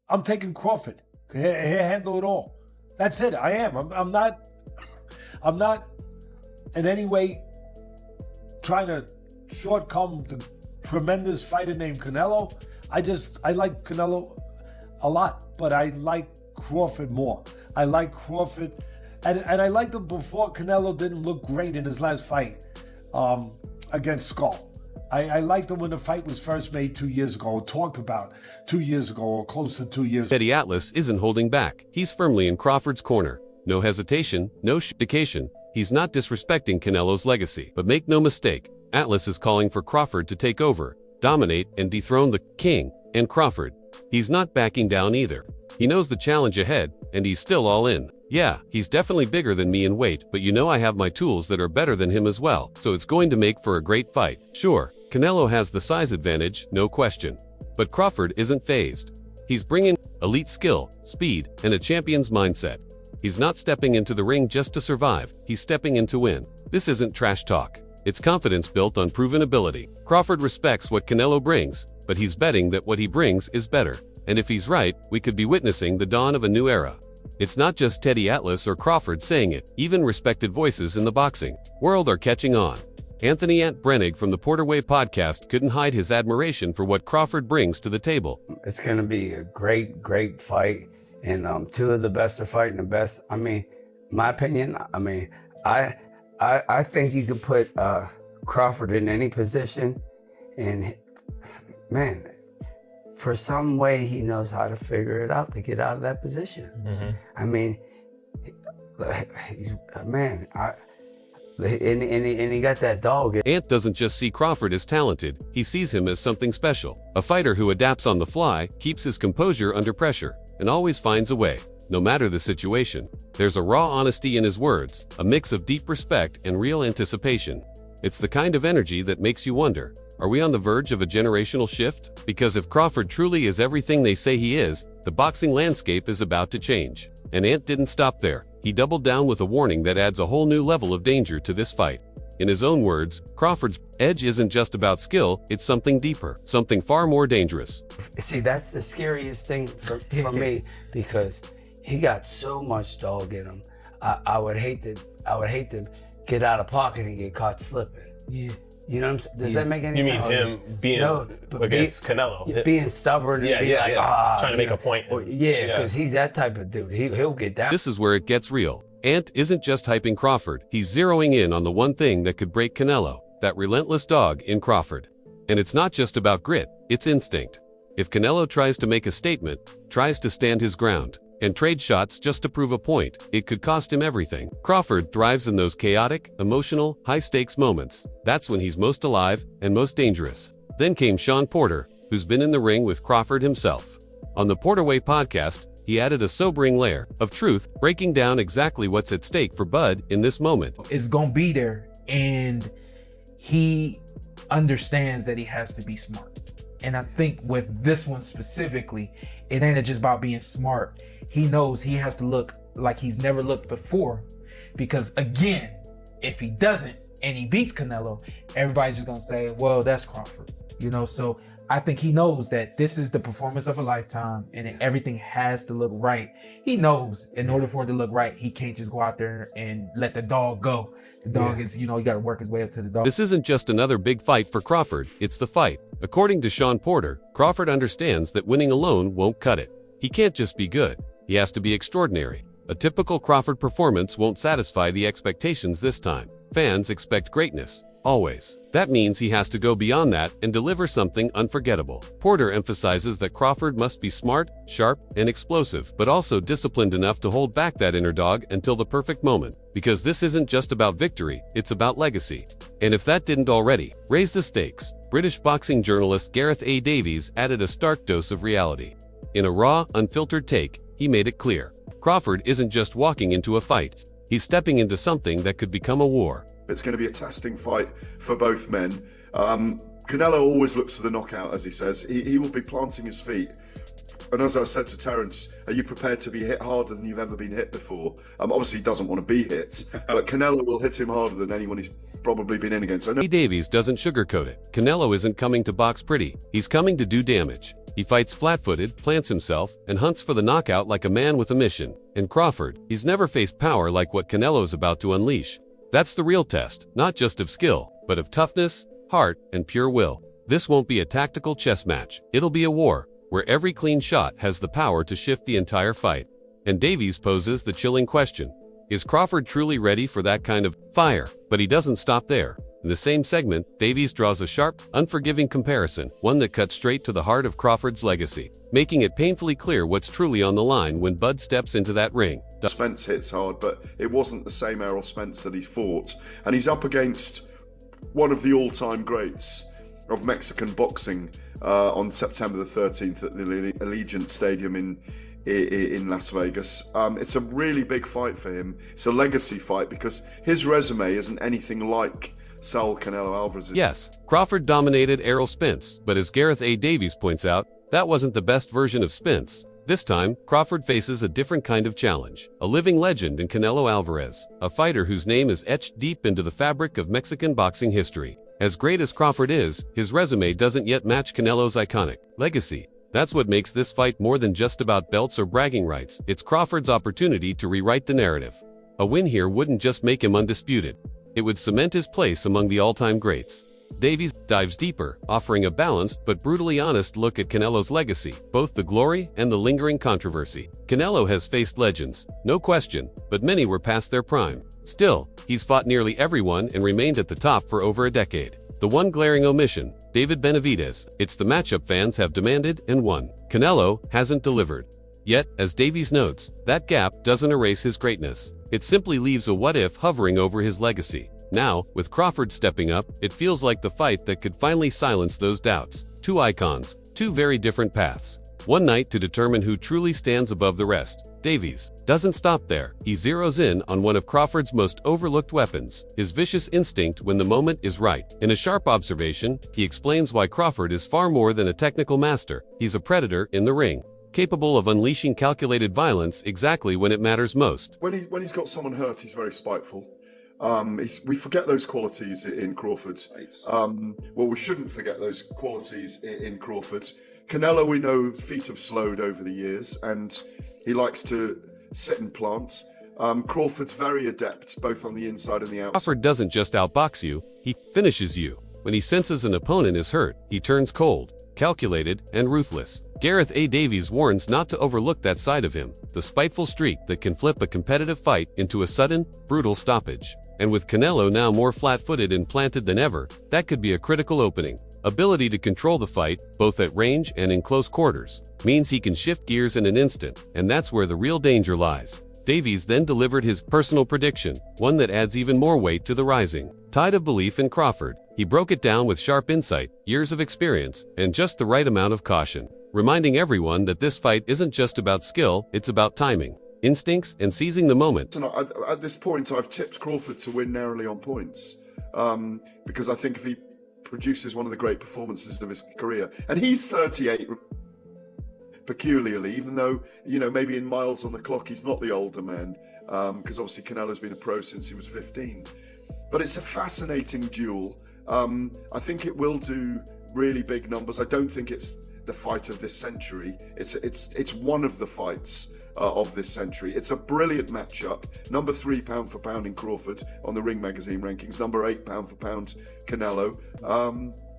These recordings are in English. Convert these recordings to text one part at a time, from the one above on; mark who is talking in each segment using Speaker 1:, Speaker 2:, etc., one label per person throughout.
Speaker 1: I'm taking Crawford. He'll handle it all. That's it. I am. I'm not in any way trying to shortcome the tremendous fighter named Canelo. I like Canelo a lot, but I like Crawford more. I like Crawford, and I liked him before Canelo didn't look great in his last fight against Skull. I liked him when the fight was first made 2 years ago, or talked about 2 years ago, or close to 2 years ago.
Speaker 2: Teddy Atlas isn't holding back. He's firmly in Crawford's corner. No hesitation, no abdication. He's not disrespecting Canelo's legacy. But make no mistake, Atlas is calling for Crawford to take over, dominate, and dethrone the king. And Crawford, he's not backing down either. He knows the challenge ahead, and he's still all in. Yeah, he's definitely bigger than me in weight, but you know I have my tools that are better than him as well, so it's going to make for a great fight. Sure, Canelo has the size advantage, no question. But Crawford isn't fazed. He's bringing elite skill, speed, and a champion's mindset. He's not stepping into the ring just to survive, he's stepping in to win. This isn't trash talk. It's confidence built on proven ability. Crawford respects what Canelo brings, but he's betting that what he brings is better. And if he's right, we could be witnessing the dawn of a new era. It's not just Teddy Atlas or Crawford saying it, even respected voices in the boxing world are catching on. Anthony Ant Brennig from the Porterway podcast couldn't hide his admiration for what Crawford brings to the table.
Speaker 3: It's going to be a great fight, and two of the best are fighting the best. I mean, my opinion, I think you could put Crawford in any position, and man, for some way he knows how to figure it out to get out of that position. Mm-hmm. I mean, he's man. And he got that dog.
Speaker 2: Ant doesn't just see Crawford as talented, he sees him as something special. A fighter who adapts on the fly, keeps his composure under pressure, and always finds a way, no matter the situation. There's a raw honesty in his words, a mix of deep respect and real anticipation. It's the kind of energy that makes you wonder, are we on the verge of a generational shift? Because if Crawford truly is everything they say he is, the boxing landscape is about to change. And Ant didn't stop there. He doubled down with a warning that adds a whole new level of danger to this fight. In his own words, Crawford's edge isn't just about skill, it's something deeper, something far more dangerous.
Speaker 3: See, that's the scariest thing for me, because he got so much dog in him. I would hate to get out of pocket and get caught slipping.
Speaker 4: Yeah.
Speaker 3: You know what I'm saying? Does that make any sense?
Speaker 5: You mean him being against Canelo?
Speaker 3: Being stubborn and
Speaker 5: trying to make a point.
Speaker 3: Because he's that type of dude. He'll get down.
Speaker 2: This is where it gets real. Ant isn't just hyping Crawford, he's zeroing in on the one thing that could break Canelo, that relentless dog in Crawford. And it's not just about grit, it's instinct. If Canelo tries to make a statement, tries to stand his ground, and trade shots just to prove a point, it could cost him everything. Crawford thrives in those chaotic, emotional, high-stakes moments. That's when he's most alive and most dangerous. Then came Sean Porter, who's been in the ring with Crawford himself. On the Porterway podcast, he added a sobering layer of truth, breaking down exactly what's at stake for Bud in this moment.
Speaker 4: It's gonna be there, and he understands that he has to be smart. And I think with this one specifically, it ain't just about being smart. He knows he has to look like he's never looked before, because again, if he doesn't and he beats Canelo, everybody's just gonna say, well, that's Crawford, you know? So I think he knows that this is the performance of a lifetime and that everything has to look right. He knows in order for it to look right, he can't just go out there and let the dog go. The dog is, you know, you gotta work his way up to the dog.
Speaker 2: This isn't just another big fight for Crawford, it's the fight. According to Sean Porter, Crawford understands that winning alone won't cut it. He can't just be good, he has to be extraordinary. A typical Crawford performance won't satisfy the expectations this time. Fans expect greatness, always. That means he has to go beyond that and deliver something unforgettable. Porter emphasizes that Crawford must be smart, sharp, and explosive, but also disciplined enough to hold back that inner dog until the perfect moment. Because this isn't just about victory, it's about legacy. And if that didn't already raise the stakes, British boxing journalist Gareth A. Davies added a stark dose of reality. In a raw, unfiltered take, he made it clear. Crawford isn't just walking into a fight. He's stepping into something that could become a war.
Speaker 6: It's going to be a testing fight for both men. Canelo always looks for the knockout, as he says. He will be planting his feet. And as I said to Terence, are you prepared to be hit harder than you've ever been hit before? Obviously, he doesn't want to be hit, but Canelo will hit him harder than anyone probably been in against. I know
Speaker 2: Davies doesn't sugarcoat it. Canelo isn't coming to box pretty. He's coming to do damage. He fights flat-footed, plants himself, and hunts for the knockout like a man with a mission. In Crawford, he's never faced power like what Canelo's about to unleash. That's the real test, not just of skill, but of toughness, heart, and pure will. This won't be a tactical chess match. It'll be a war, where every clean shot has the power to shift the entire fight. And Davies poses the chilling question. Is Crawford truly ready for that kind of fire? But he doesn't stop there. In the same segment, Davies draws a sharp, unforgiving comparison, one that cuts straight to the heart of Crawford's legacy, making it painfully clear what's truly on the line when Bud steps into that ring.
Speaker 6: Spence hits hard, but it wasn't the same Errol Spence that he fought. And he's up against one of the all-time greats of Mexican boxing on September the 13th at the Allegiant Stadium in Las Vegas. It's a really big fight for him. It's a legacy fight because his resume isn't anything like Saul Canelo Alvarez's.
Speaker 2: Yes, Crawford dominated Errol Spence, but as Gareth A. Davies points out, that wasn't the best version of Spence. This time, Crawford faces a different kind of challenge. A living legend in Canelo Alvarez, a fighter whose name is etched deep into the fabric of Mexican boxing history. As great as Crawford is, his resume doesn't yet match Canelo's iconic legacy. That's what makes this fight more than just about belts or bragging rights. It's Crawford's opportunity to rewrite the narrative. A win here wouldn't just make him undisputed. It would cement his place among the all-time greats. Davies dives deeper, offering a balanced but brutally honest look at Canelo's legacy, both the glory and the lingering controversy. Canelo has faced legends, no question, but many were past their prime. Still, he's fought nearly everyone and remained at the top for over a decade. The one glaring omission, David Benavidez. It's the matchup fans have demanded and won. Canelo hasn't delivered. Yet, as Davies notes, that gap doesn't erase his greatness. It simply leaves a what-if hovering over his legacy. Now, with Crawford stepping up, it feels like the fight that could finally silence those doubts. Two icons, two very different paths. One night to determine who truly stands above the rest. Davies doesn't stop there. He zeroes in on one of Crawford's most overlooked weapons, his vicious instinct when the moment is right. In a sharp observation, he explains why Crawford is far more than a technical master. He's a predator in the ring, capable of unleashing calculated violence exactly when it matters most.
Speaker 6: When he's got someone hurt, he's very spiteful. We forget those qualities in Crawford. Well, we shouldn't forget those qualities in Crawford. Canelo, we know, feet have slowed over the years, and he likes to sit and plant. Crawford's very adept, both on the inside and the outside.
Speaker 2: Crawford doesn't just outbox you, he finishes you. When he senses an opponent is hurt, he turns cold, calculated, and ruthless. Gareth A. Davies warns not to overlook that side of him, the spiteful streak that can flip a competitive fight into a sudden, brutal stoppage. And with Canelo now more flat-footed and planted than ever, that could be a critical opening. Ability to control the fight, both at range and in close quarters, means he can shift gears in an instant, and that's where the real danger lies. Davies then delivered his personal prediction, one that adds even more weight to the rising tide of belief in Crawford. He broke it down with sharp insight, years of experience, and just the right amount of caution, reminding everyone that this fight isn't just about skill, it's about timing, instincts, and seizing the moment.
Speaker 6: At this point, I've tipped Crawford to win narrowly on points, because I think if he produces one of the great performances of his career, and he's 38, peculiarly, even though, maybe in miles on the clock, he's not the older man, because obviously Canelo's been a pro since he was 15. But it's a fascinating duel. I think it will do really big numbers. I don't think it's the fight of this century. It's one of the fights of this century. It's a brilliant matchup. Number 3 pound for pound in Crawford on the Ring Magazine rankings. Number 8 pound for pound Canelo.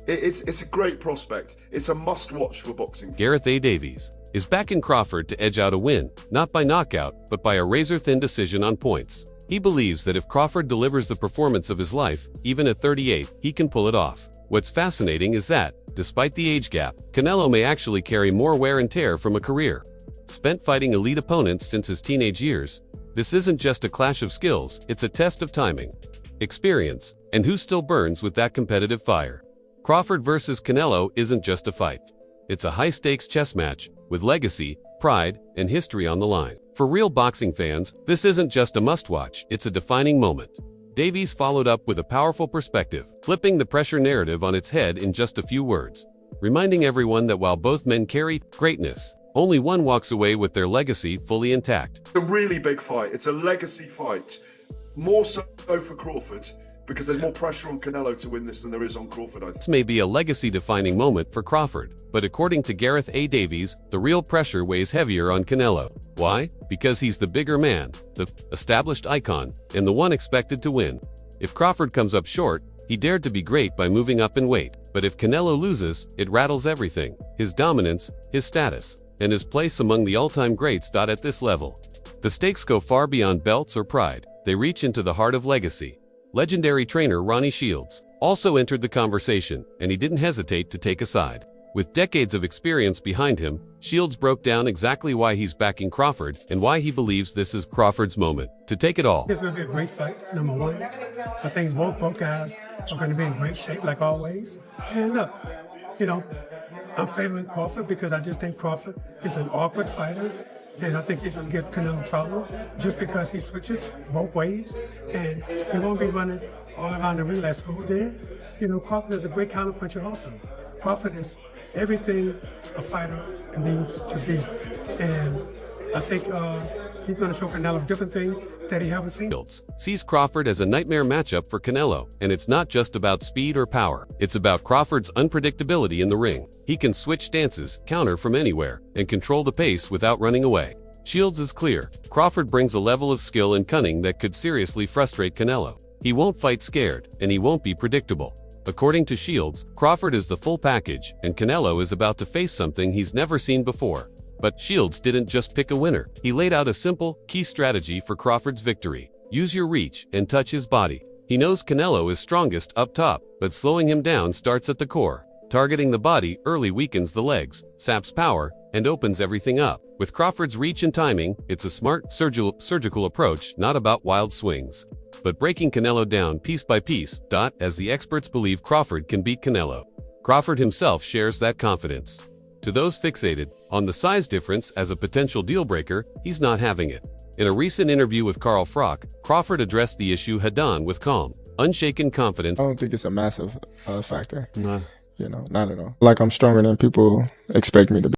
Speaker 6: It's a great prospect. It's a must-watch for boxing.
Speaker 2: Gareth A. Davies is backing Crawford to edge out a win, not by knockout, but by a razor-thin decision on points. He believes that if Crawford delivers the performance of his life, even at 38, he can pull it off. What's fascinating is that, despite the age gap, Canelo may actually carry more wear and tear from a career spent fighting elite opponents since his teenage years. This isn't just a clash of skills, it's a test of timing, experience, and who still burns with that competitive fire. Crawford versus Canelo isn't just a fight. It's a high-stakes chess match, with legacy, pride, and history on the line. For real boxing fans, this isn't just a must-watch, it's a defining moment. Davies followed up with a powerful perspective, flipping the pressure narrative on its head in just a few words, reminding everyone that while both men carry greatness, only one walks away with their legacy fully intact.
Speaker 6: It's a really big fight. It's a legacy fight. More so for Crawford, because there's more pressure on Canelo to win this than there is on Crawford, I think.
Speaker 2: This may be a legacy-defining moment for Crawford, but according to Gareth A. Davies, the real pressure weighs heavier on Canelo. Why? Because he's the bigger man, the established icon, and the one expected to win. If Crawford comes up short, he dared to be great by moving up in weight, but if Canelo loses, it rattles everything: his dominance, his status, and his place among the all-time greats. At this level, the stakes go far beyond belts or pride. They reach into the heart of legacy. Legendary trainer Ronnie Shields also entered the conversation, and he didn't hesitate to take a side. With decades of experience behind him, Shields broke down exactly why he's backing Crawford and why he believes this is Crawford's moment to take it all.
Speaker 7: It's going to be a great fight, number one. I think both guys are going to be in great shape, like always. And look, you know, I'm favoring Crawford because I just think Crawford is an awkward fighter. And I think he's going to give Canelo a problem just because he switches both ways. And he won't be running all around the ring like School did. You know, Crawford is a great counterpuncher also. Crawford is everything a fighter needs to be. And I think he's going to show Canelo different things that he hasn't seen.
Speaker 2: Shields sees Crawford as a nightmare matchup for Canelo, and it's not just about speed or power. It's about Crawford's unpredictability in the ring. He can switch stances, counter from anywhere, and control the pace without running away. Shields is clear: Crawford brings a level of skill and cunning that could seriously frustrate Canelo. He won't fight scared, and he won't be predictable. According to Shields, Crawford is the full package, and Canelo is about to face something he's never seen before. But Shields didn't just pick a winner. He laid out a simple, key strategy for Crawford's victory: use your reach and touch his body. He knows Canelo is strongest up top, but slowing him down starts at the core. Targeting the body early weakens the legs, saps power, and opens everything up. With Crawford's reach and timing, it's a smart, surgical approach, not about wild swings, but breaking Canelo down piece by piece. As the experts believe Crawford can beat Canelo, Crawford himself shares that confidence. To those fixated on the size difference as a potential deal-breaker, he's not having it. In a recent interview with Carl Froch, Crawford addressed the issue head-on with calm, unshaken confidence.
Speaker 8: I don't think it's a massive factor.
Speaker 2: No.
Speaker 8: You know, not at all. Like, I'm stronger than people expect me to be.